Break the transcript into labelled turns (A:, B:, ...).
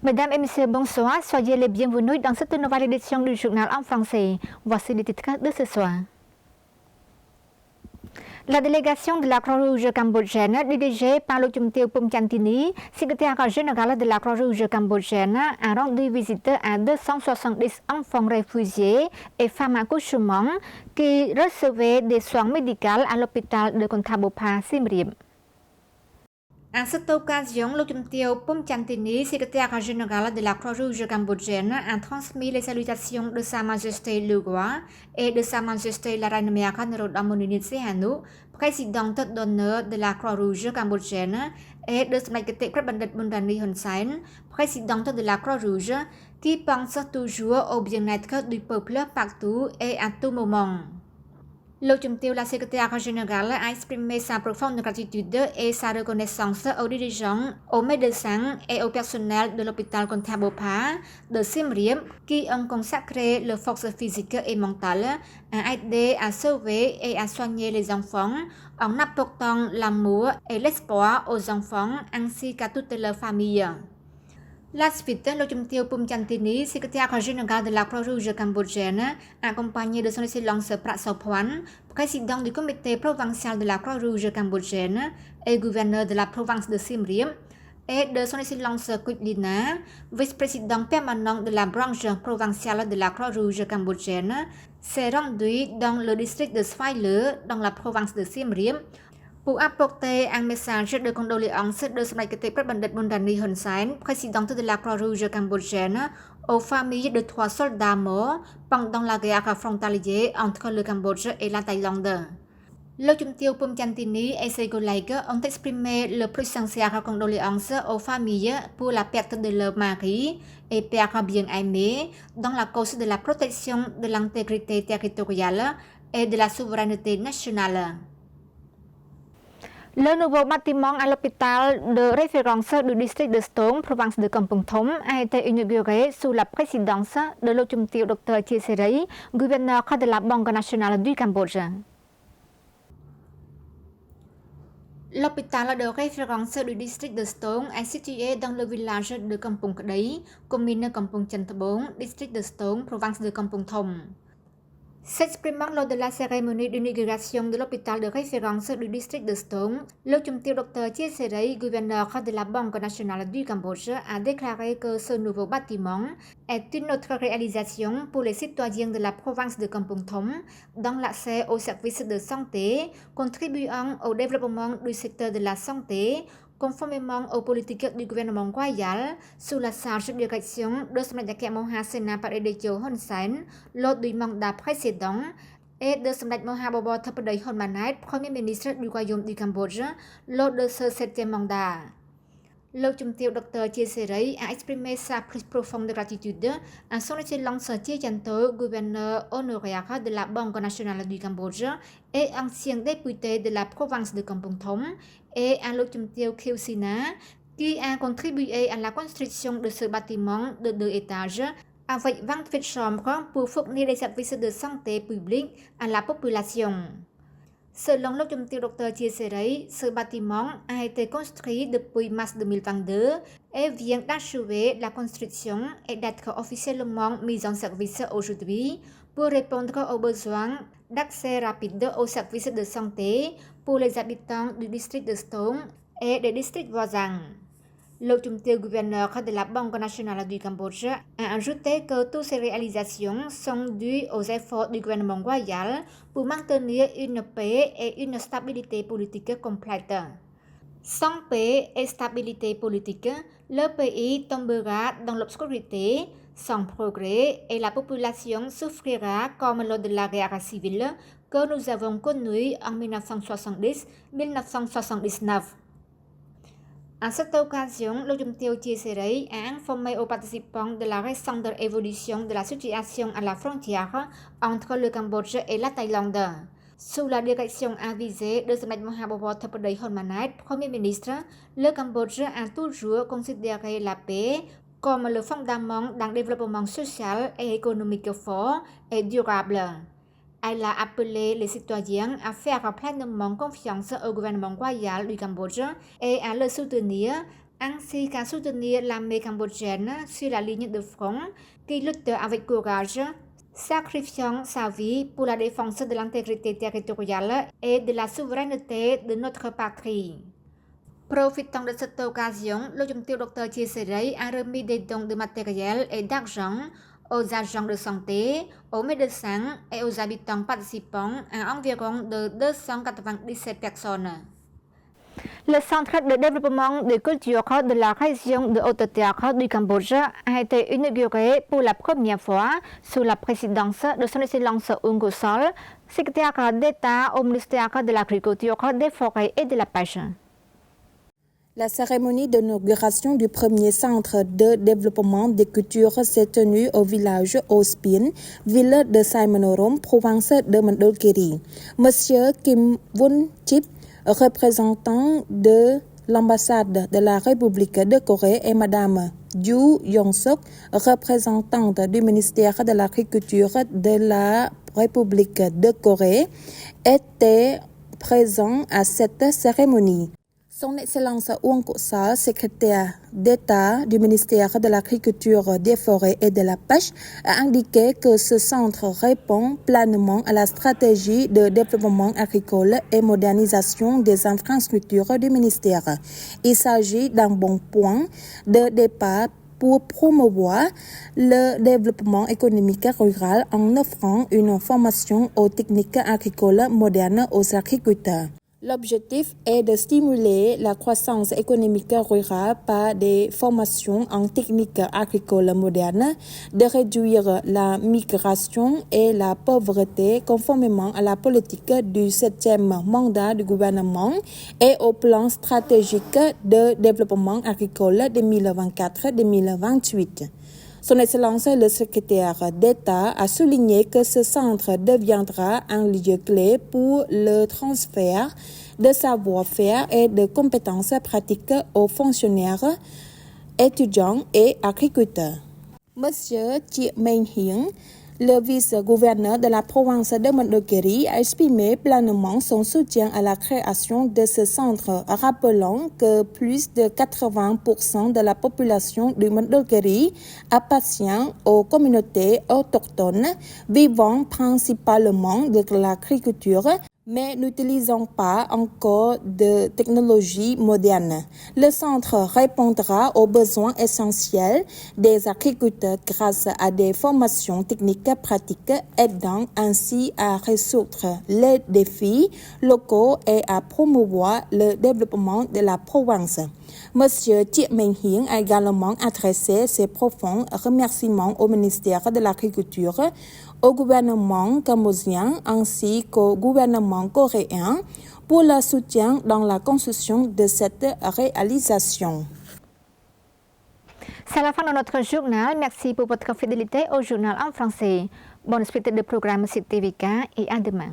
A: Mesdames et messieurs, bonsoir. Soyez les bienvenus dans cette nouvelle édition du journal en français. Voici les titres de ce soir. La délégation de la Croix-Rouge cambodgienne, dirigée par le Chumteo Pumchantini, secrétaire général de la Croix-Rouge cambodgienne, a rendu visite à 270 enfants réfugiés et femmes accouchement qui recevaient des soins médicaux à l'hôpital de Konthabopha, Siem Reap. À cette occasion, le Chumteo Pumchantini, secrétaire général de la Croix-Rouge cambodgienne, a transmis les salutations de Sa Majesté le Roi et de Sa Majesté la Reine Mère Norodom Sihanouk, présidente d'honneur de la Croix-Rouge cambodgienne, et de Sa Majesté Prabandit Bundani Hun Sen, présidente de la Croix-Rouge, qui pense toujours au bien-être du peuple partout et à tout moment. Le Chumteo, la secrétaire générale, a exprimé sa profonde gratitude et sa reconnaissance aux dirigeants, aux médecins et au personnel de l'hôpital Konthabopha de Siem Reap qui ont consacré leurs forces physiques et mentales à aider à sauver et à soigner les enfants en apportant l'amour et l'espoir aux enfants ainsi qu'à toutes leurs familles. La suite, le Chumteo Pumchantini, secrétaire général de la Croix-Rouge cambodgienne, accompagné de son excellence Prak Sophwan, président du comité provincial de la Croix-Rouge cambodgienne et gouverneur de la province de Siem Reap, et de son excellence Kuch Lina, vice-président permanent de la branche provinciale de la Croix-Rouge cambodgienne, s'est rendu dans le district de Svay Le, dans la province de Siem Reap, pour apporter un message de condoléances de Sa Majesté Prabandit Bundani Hun Sen, présidente de la Croix-Rouge cambodgienne, aux familles de 3 soldats morts pendant la guerre frontalière entre le Cambodge et la Thaïlande. Le Chumteo Pumchantini et ses collègues ont exprimé leurs plus sincères condoléances aux familles pour la perte de leur mari et père bien-aimé dans la cause de la protection de l'intégrité territoriale et de la souveraineté nationale. Le nouveau bâtiment à l'hôpital de référence du district de Stone, province de Kampong Thom, a été inauguré sous la présidence de le Chumteo Dr. Chie Seray, gouverneur de la Banque nationale du Cambodge. L'hôpital de référence du district de Stone est situé dans le village de Kampong Kdei, commune Kampong Chanthabong, district de Stone, province de Kampong Thom. S'exprimant lors de la cérémonie d'inauguration de l'hôpital de référence du district de Stone, le Chumteo Dr. Chie Seray, gouverneur de la Banque nationale du Cambodge, a déclaré que ce nouveau bâtiment est une autre réalisation pour les citoyens de la province de Kampong Thom dans l'accès aux services de santé, contribuant au développement du secteur de la santé, conformément aux politiques du gouvernement royal sous la charge de direction de Sa Majesté Moha Senaparedecho Hun Sen lors du mandat précédent et de Sa Majesté Moha Bobor Thappadei Hun Manet, Premier ministre du Royaume du Cambodge, lors de ce 7e mandat. Le Chumteo Dr. Chie Seray a exprimé sa plus profonde gratitude à son excellence Chie Chanto, gouverneur honoraire de la Banque nationale du Cambodge et ancien député de la province de Kampong Thom, et à le Chumteo Khieu Sina, qui a contribué à la construction de ce bâtiment de 2 étages avec 28 chambres pour fournir des services de santé publique à la population. Selon le Chumteo Dr. Chie Seray, ce bâtiment a été construit depuis mars 2022 et vient d'achever la construction et d'être officiellement mis en service aujourd'hui pour répondre aux besoins d'accès rapide aux services de santé pour les habitants du district de Stone et des districts voisins. Le Chumteo gouverneur de la Banque nationale du Cambodge a ajouté que toutes ces réalisations sont dues aux efforts du gouvernement royal pour maintenir une paix et une stabilité politique complète. Sans paix et stabilité politique, le pays tombera dans l'obscurité, sans progrès, et la population souffrira comme lors de la guerre civile que nous avons connue en 1970-1979. À cette occasion, le Chumteo Chie Seray a informé aux participants de la récente évolution de la situation à la frontière entre le Cambodge et la Thaïlande. Sous la direction avisée de Sa Majesté Moha Bobor Thappadei Hun Manet, Premier ministre, le Cambodge a toujours considéré la paix comme le fondement d'un développement social et économique fort et durable. Elle a appelé les citoyens à faire pleinement confiance au gouvernement royal du Cambodge et à le soutenir ainsi qu'à soutenir l'armée cambodgienne sur la ligne de front qui lutte avec courage, sacrifiant sa vie pour la défense de l'intégrité territoriale et de la souveraineté de notre patrie. Profitant de cette occasion, le Dr Cheseri a remis des dons de matériel et d'argent aux agents de santé, aux médecins et aux habitants participants à environ de 297 personnes. Le Centre de développement de culture de la région de Haute-Terre du Cambodge a été inauguré pour la première fois sous la présidence de son Excellence Ungo Sol, secrétaire d'État au ministère de l'Agriculture, des Forêts et de la Pêche.
B: La cérémonie d'inauguration du premier centre de développement des cultures s'est tenue au village Ospin, ville de Simonorom, province de Mandalkiri. Monsieur Kim Won Chip, représentant de l'ambassade de la République de Corée, et Madame Ju Yong-sok, représentante du ministère de l'Agriculture de la République de Corée, étaient présents à cette cérémonie. Son Excellence Uong Kuk Sol, secrétaire d'État du ministère de l'Agriculture, des Forêts et de la Pêche, a indiqué que ce centre répond pleinement à la stratégie de développement agricole et modernisation des infrastructures du ministère. Il s'agit d'un bon point de départ pour promouvoir le développement économique rural en offrant une formation aux techniques agricoles modernes aux agriculteurs. L'objectif est de stimuler la croissance économique rurale par des formations en techniques agricoles modernes, de réduire la migration et la pauvreté conformément à la politique du 7e mandat du gouvernement et au plan stratégique de développement agricole 2024-2028. Son Excellence le secrétaire d'État a souligné que ce centre deviendra un lieu clé pour le transfert de savoir-faire et de compétences pratiques aux fonctionnaires, étudiants et agriculteurs. Monsieur Chie Meng-Hien, le vice-gouverneur de la province de Mandalkiri, a exprimé pleinement son soutien à la création de ce centre, rappelant que plus de 80% de la population du Mandalkiri appartient aux communautés autochtones, vivant principalement de l'agriculture, mais n'utilisant pas encore de technologies modernes. Le centre répondra aux besoins essentiels des agriculteurs grâce à des formations techniques pratiques, aidant ainsi à résoudre les défis locaux et à promouvoir le développement de la province. Monsieur Chie Meng-Hien a également adressé ses profonds remerciements au ministère de l'Agriculture, au gouvernement cambodgien ainsi qu'au gouvernement coréen pour leur soutien dans la construction de cette réalisation.
A: C'est la fin de notre journal. Merci pour votre fidélité au journal en français. Bonne suite de programme sur TVK et à demain.